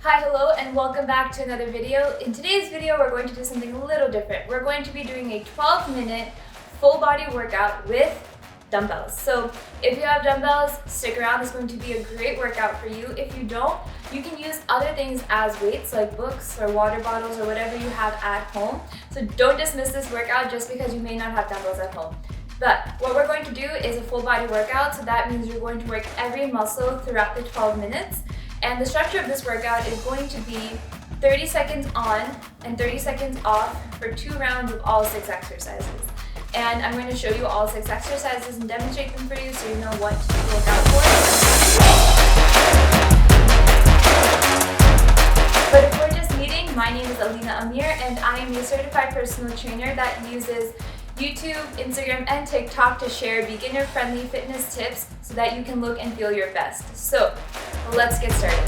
Hi, hello, and welcome back to another video. In today's video, we're going to do something a little different. We're going to be doing a 12-minute full body workout with dumbbells. So if you have dumbbells, stick around. It's going to be a great workout for you. If you don't, you can use other things as weights like books or water bottles or whatever you have at home. So don't dismiss this workout just because you may not have dumbbells at home. But what we're going to do is a full body workout. So that means you're going to work every muscle throughout the 12 minutes. And the structure of this workout is going to be 30 seconds on and 30 seconds off for 2 rounds of all 6 exercises. And I'm going to show you all 6 exercises and demonstrate them for you so you know what to look out for. But if we're just meeting, my name is Alina and I am a certified personal trainer that uses YouTube, Instagram, and TikTok to share beginner-friendly fitness tips so that you can look and feel your best. So, let's get started.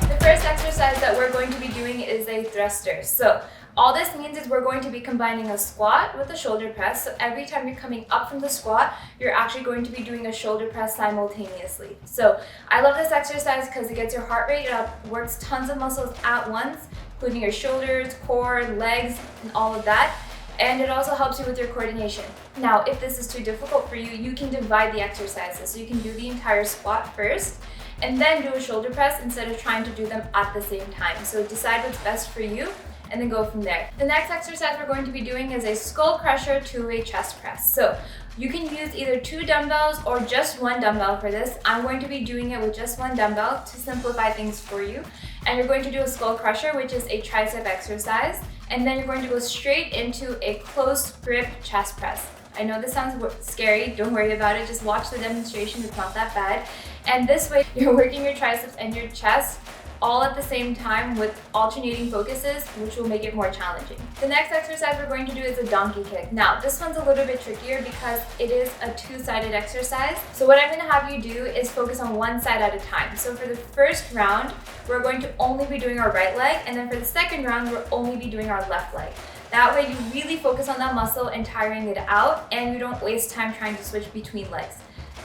The first exercise that we're going to be doing is a thruster. So, all this means is we're going to be combining a squat with a shoulder press. So every time you're coming up from the squat, you're actually going to be doing a shoulder press simultaneously. So I love this exercise because it gets your heart rate up, works tons of muscles at once, including your shoulders, core, legs, and all of that. And it also helps you with your coordination. Now, if this is too difficult for you, you can divide the exercises. So you can do the entire squat first, and then do a shoulder press instead of trying to do them at the same time. So decide what's best for you, and then go from there. The next exercise we're going to be doing is a SkullCrusher 2-way chest press. So you can use either 2 dumbbells or just 1 dumbbell for this. I'm going to be doing it with just 1 dumbbell to simplify things for you. And you're going to do a SkullCrusher, which is a tricep exercise. And then you're going to go straight into a close grip chest press. I know this sounds scary, don't worry about it, just watch the demonstration, it's not that bad. And this way, you're working your triceps and your chest all at the same time with alternating focuses, which will make it more challenging. The next exercise we're going to do is a donkey kick. Now, this one's a little bit trickier because it is a 2-sided exercise. So what I'm gonna have you do is focus on one side at a time. So for the first round, we're going to only be doing our right leg, and then for the second round, we'll only be doing our left leg. That way you really focus on that muscle and tiring it out, and you don't waste time trying to switch between legs.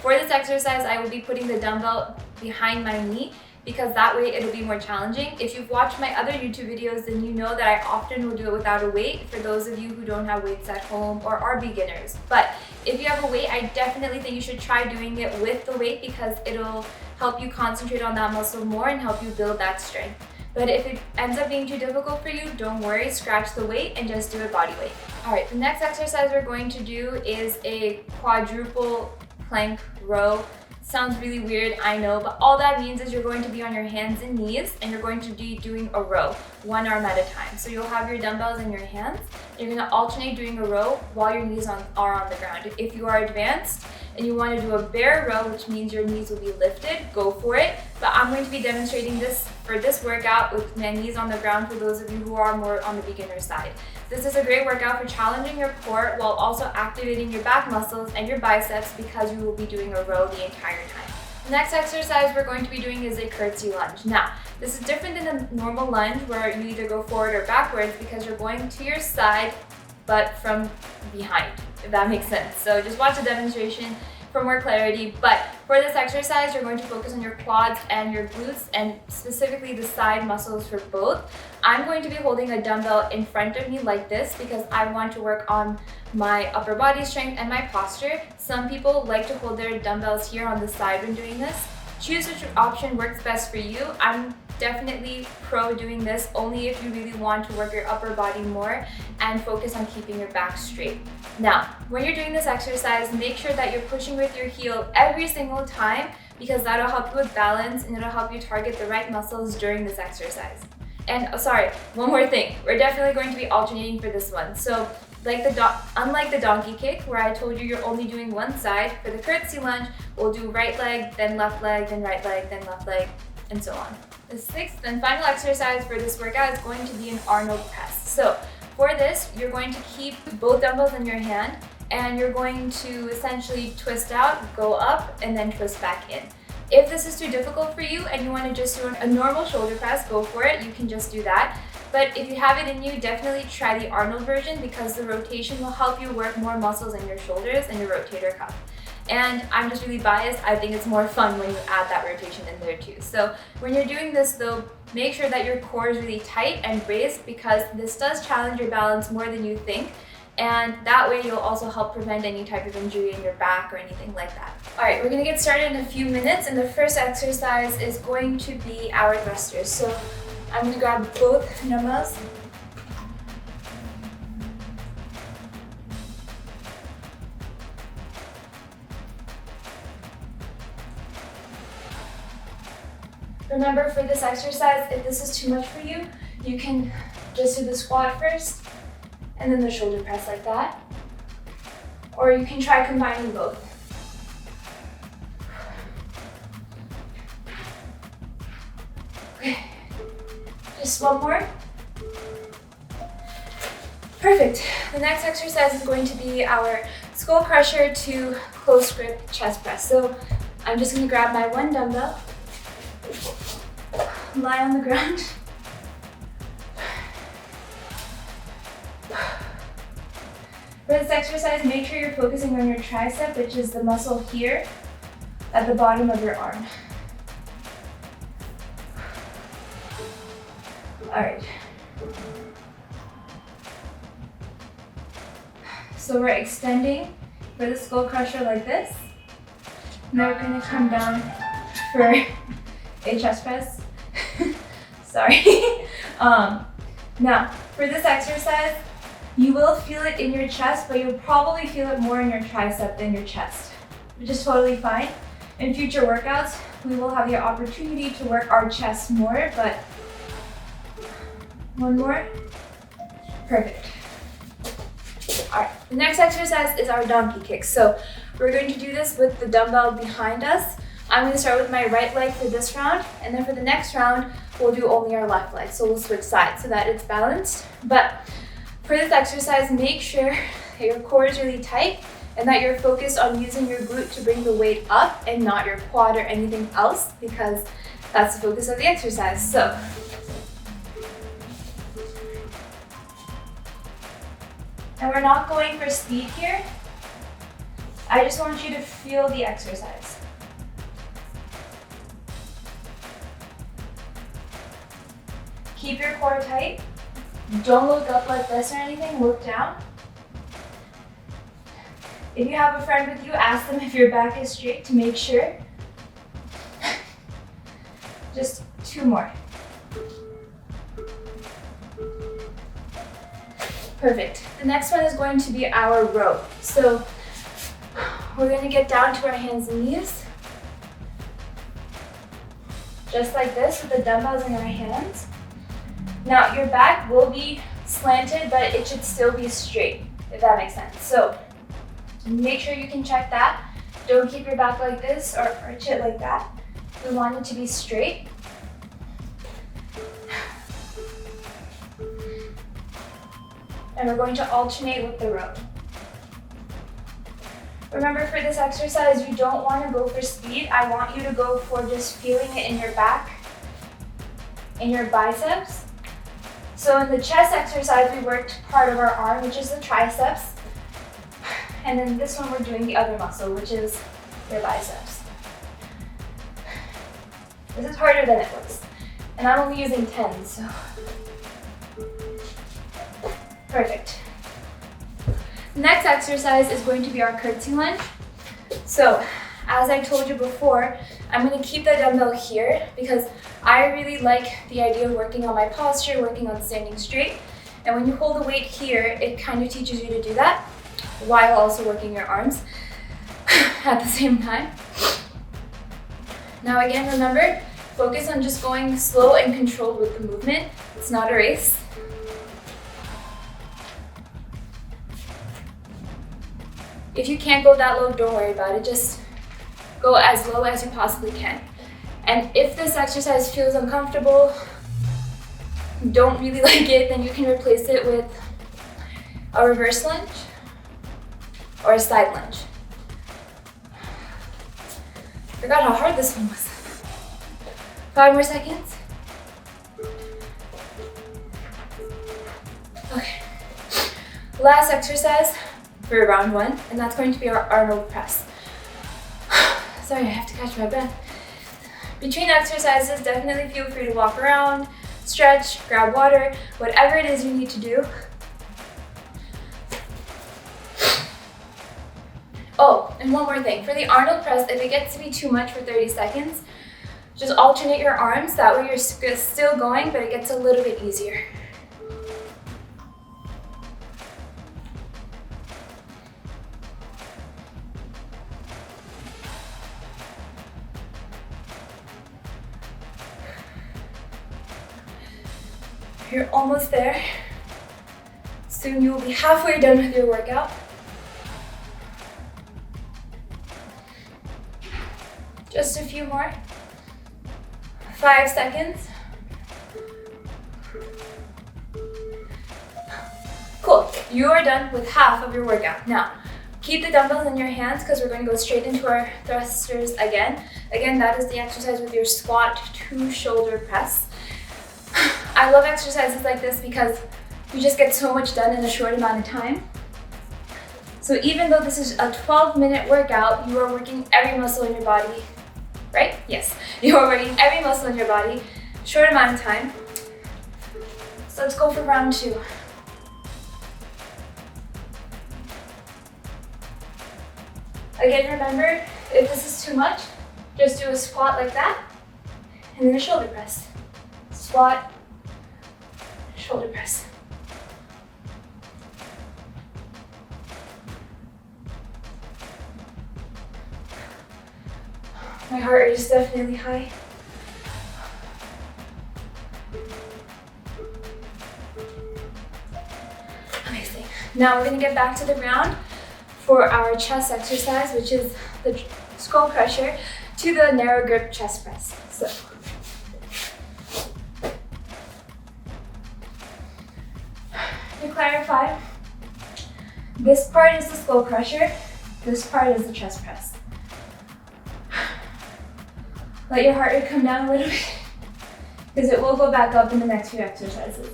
For this exercise, I will be putting the dumbbell behind my knee, because that way it'll be more challenging. If you've watched my other YouTube videos, then you know that I often will do it without a weight for those of you who don't have weights at home or are beginners. But if you have a weight, I definitely think you should try doing it with the weight because it'll help you concentrate on that muscle more and help you build that strength. But if it ends up being too difficult for you, don't worry, scratch the weight and just do it body weight. All right, the next exercise we're going to do is a quadruple plank row. Sounds really weird, I know, but all that means is you're going to be on your hands and knees and you're going to be doing a row, 1 arm at a time. So you'll have your dumbbells in your hands. You're going to alternate doing a row while your knees are on the ground. If you are advanced and you want to do a bear row, which means your knees will be lifted, go for it. But I'm going to be demonstrating this for this workout with my knees on the ground for those of you who are more on the beginner side. This is a great workout for challenging your core while also activating your back muscles and your biceps because you will be doing a row the entire time. The next exercise we're going to be doing is a curtsy lunge. Now, this is different than a normal lunge where you either go forward or backwards because you're going to your side but from behind, if that makes sense. So just watch the demonstration for more clarity, but for this exercise, you're going to focus on your quads and your glutes and specifically the side muscles for both. I'm going to be holding a dumbbell in front of me like this because I want to work on my upper body strength and my posture. Some people like to hold their dumbbells here on the side when doing this. Choose which option works best for you. I'm definitely pro doing this only if you really want to work your upper body more and focus on keeping your back straight. Now, when you're doing this exercise, make sure that you're pushing with your heel every single time because that'll help you with balance and it'll help you target the right muscles during this exercise. And one more thing, we're definitely going to be alternating for this one. So unlike the donkey kick where I told you you're only doing one side, for the curtsy lunge, we'll do right leg, then left leg, then right leg, then left leg, and so on. The 6th and final exercise for this workout is going to be an Arnold Press. So for this, you're going to keep both dumbbells in your hand and you're going to essentially twist out, go up, and then twist back in. If this is too difficult for you and you want to just do a normal shoulder press, go for it. You can just do that. But if you have it in you, definitely try the Arnold version because the rotation will help you work more muscles in your shoulders and your rotator cuff. And I'm just really biased. I think it's more fun when you add that rotation in there too. So when you're doing this though, make sure that your core is really tight and braced, because this does challenge your balance more than you think. And that way you'll also help prevent any type of injury in your back or anything like that. All right, we're gonna get started in a few minutes, and the first exercise is going to be our thrusters. So I'm gonna grab both dumbbells. Remember, for this exercise, if this is too much for you, you can just do the squat first and then the shoulder press like that. Or you can try combining both. Okay, just one more. Perfect. The next exercise is going to be our SkullCrusher to close grip chest press. So I'm just gonna grab my one dumbbell, lie on the ground. For this exercise, make sure you're focusing on your tricep, which is the muscle here at the bottom of your arm. All right. So we're extending for the SkullCrusher like this. Now we're gonna come down for a chest press. Sorry. Now, for this exercise, you will feel it in your chest, but you'll probably feel it more in your tricep than your chest, which is totally fine. In future workouts, we will have the opportunity to work our chest more, but one more. Perfect. All right, the next exercise is our donkey kick. So we're going to do this with the dumbbell behind us. I'm going to start with my right leg for this round, and then for the next round, we'll do only our left leg. So we'll switch sides so that it's balanced. But for this exercise, make sure that your core is really tight and that you're focused on using your glute to bring the weight up and not your quad or anything else, because that's the focus of the exercise. So and we're not going for speed here. I just want you to feel the exercise. Keep your core tight. Don't look up like this or anything, look down. If you have a friend with you, ask them if your back is straight to make sure. Just two more. Perfect. The next one is going to be our row. So we're going to get down to our hands and knees. Just like this with the dumbbells in our hands. Now your back will be slanted, but it should still be straight, if that makes sense. So make sure you can check that. Don't keep your back like this or arch it like that. We want it to be straight. And we're going to alternate with the row. Remember, for this exercise, you don't want to go for speed. I want you to go for just feeling it in your back, in your biceps. So in the chest exercise, we worked part of our arm, which is the triceps. And then this one, we're doing the other muscle, which is your biceps. This is harder than it looks. And I'm only using 10, so. Perfect. The next exercise is going to be our curtsy lunge. So, as I told you before, I'm going to keep the dumbbell here because I really like the idea of working on my posture, working on standing straight. And when you hold the weight here, it kind of teaches you to do that while also working your arms at the same time. Now again, remember, focus on just going slow and controlled with the movement. It's not a race. If you can't go that low, don't worry about it. Just go as low as you possibly can. And if this exercise feels uncomfortable, don't really like it, then you can replace it with a reverse lunge or a side lunge. Forgot how hard this one was. 5 more seconds. Okay. Last exercise for round 1, and that's going to be our Arnold Press. Sorry, I have to catch my breath. Between exercises, definitely feel free to walk around, stretch, grab water, whatever it is you need to do. Oh, and one more thing. For the Arnold Press, if it gets to be too much for 30 seconds, just alternate your arms. That way you're still going, but it gets a little bit easier. You're almost there. Soon you'll be halfway done with your workout. Just a few more. 5 seconds. Cool, you are done with half of your workout. Now, keep the dumbbells in your hands because we're going to go straight into our thrusters again. Again, that is the exercise with your squat to shoulder press. I love exercises like this because you just get so much done in a short amount of time. So even though this is a 12-minute workout, you are working every muscle in your body, right? Yes, you are working every muscle in your body, short amount of time. So let's go for round 2. Again, remember, if this is too much, just do a squat like that, and then a shoulder press. Squat, shoulder press. My heart rate is definitely high. Amazing. Now we're going to get back to the ground for our chest exercise, which is the SkullCrusher to the narrow grip chest press. So, to clarify, this part is the SkullCrusher, this part is the chest press. Let your heart rate come down a little bit because it will go back up in the next few exercises.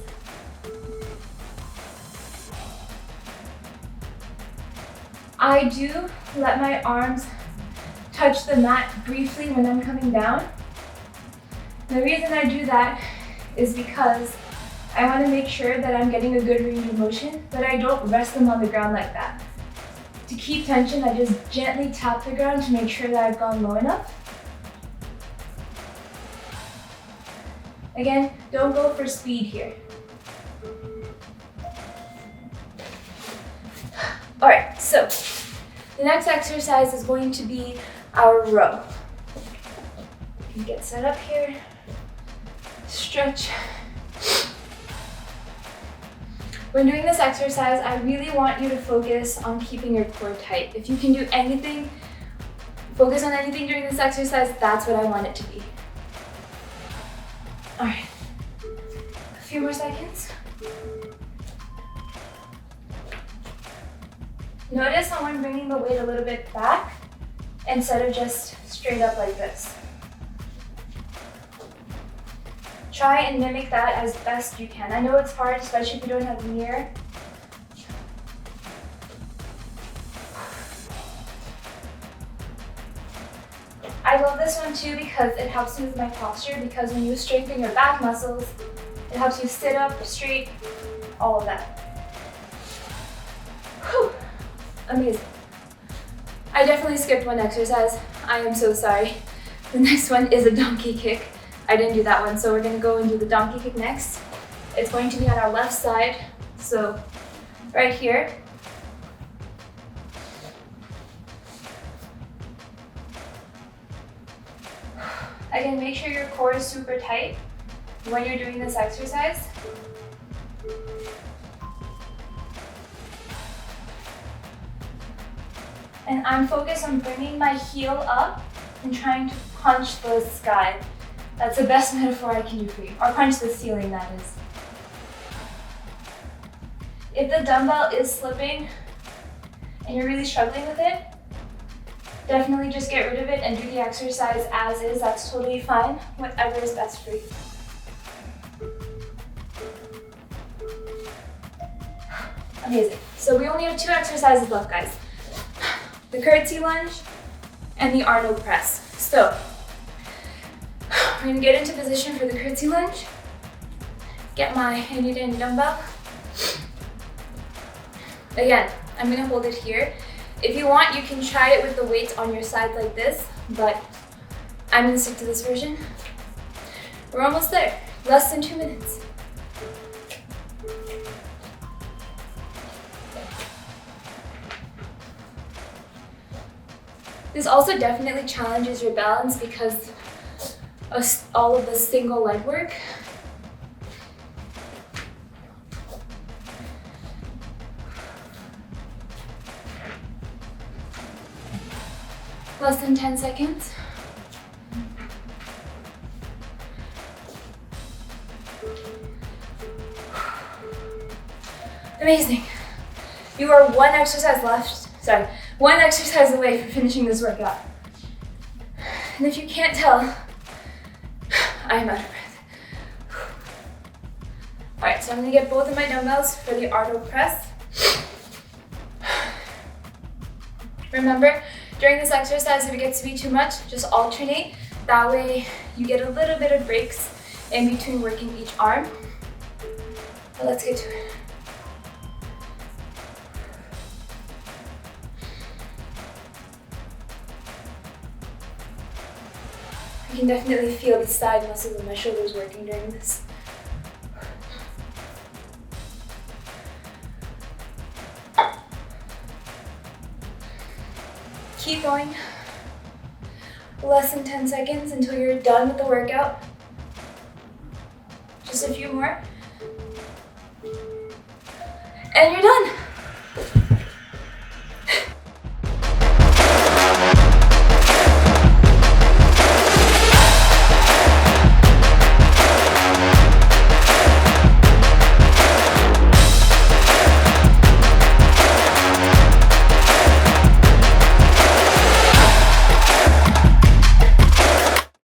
I do let my arms touch the mat briefly when I'm coming down. The reason I do that is because I want to make sure that I'm getting a good range of motion, but I don't rest them on the ground like that. To keep tension, I just gently tap the ground to make sure that I've gone low enough. Again, don't go for speed here. All right, so the next exercise is going to be our row. You can get set up here, stretch. When doing this exercise, I really want you to focus on keeping your core tight. If you can do anything, focus on anything during this exercise, that's what I want it to be. All right, a few more seconds. Notice how I'm bringing the weight a little bit back instead of just straight up like this. Try and mimic that as best you can. I know it's hard, especially if you don't have a mirror. I love this one too because it helps me with my posture, because when you strengthen your back muscles, it helps you sit up straight, all of that. Whew. Amazing. I definitely skipped one exercise. I am so sorry. The next one is a donkey kick. I didn't do that one, so we're gonna go and do the donkey kick next. It's going to be on our left side, so right here. Again, make sure your core is super tight when you're doing this exercise. And I'm focused on bringing my heel up and trying to punch the sky. That's the best metaphor I can do for you. Or punch the ceiling, that is. If the dumbbell is slipping and you're really struggling with it, definitely just get rid of it and do the exercise as is. That's totally fine. Whatever is best for you. Amazing. So we only have 2 exercises left, guys. The curtsy lunge and the Arnold Press. So we're gonna get into position for the Curtsy Lunge. Get my handy dandy dumbbell. Again, I'm gonna hold it here. If you want, you can try it with the weights on your side like this, but I'm gonna stick to this version. We're almost there, less than 2 minutes. This also definitely challenges your balance because of all of the single leg work. Less than 10 seconds. Amazing. You are one exercise away from finishing this workout. And if you can't tell, I'm out of breath. All right, so I'm gonna get both of my dumbbells for the Arnold Press. Remember, during this exercise, if it gets to be too much, just alternate. That way you get a little bit of breaks in between working each arm. But let's get to it. I can definitely feel the side muscles of my shoulders working during this. Keep going. Less than 10 seconds until you're done with the workout. Just a few more. And you're done.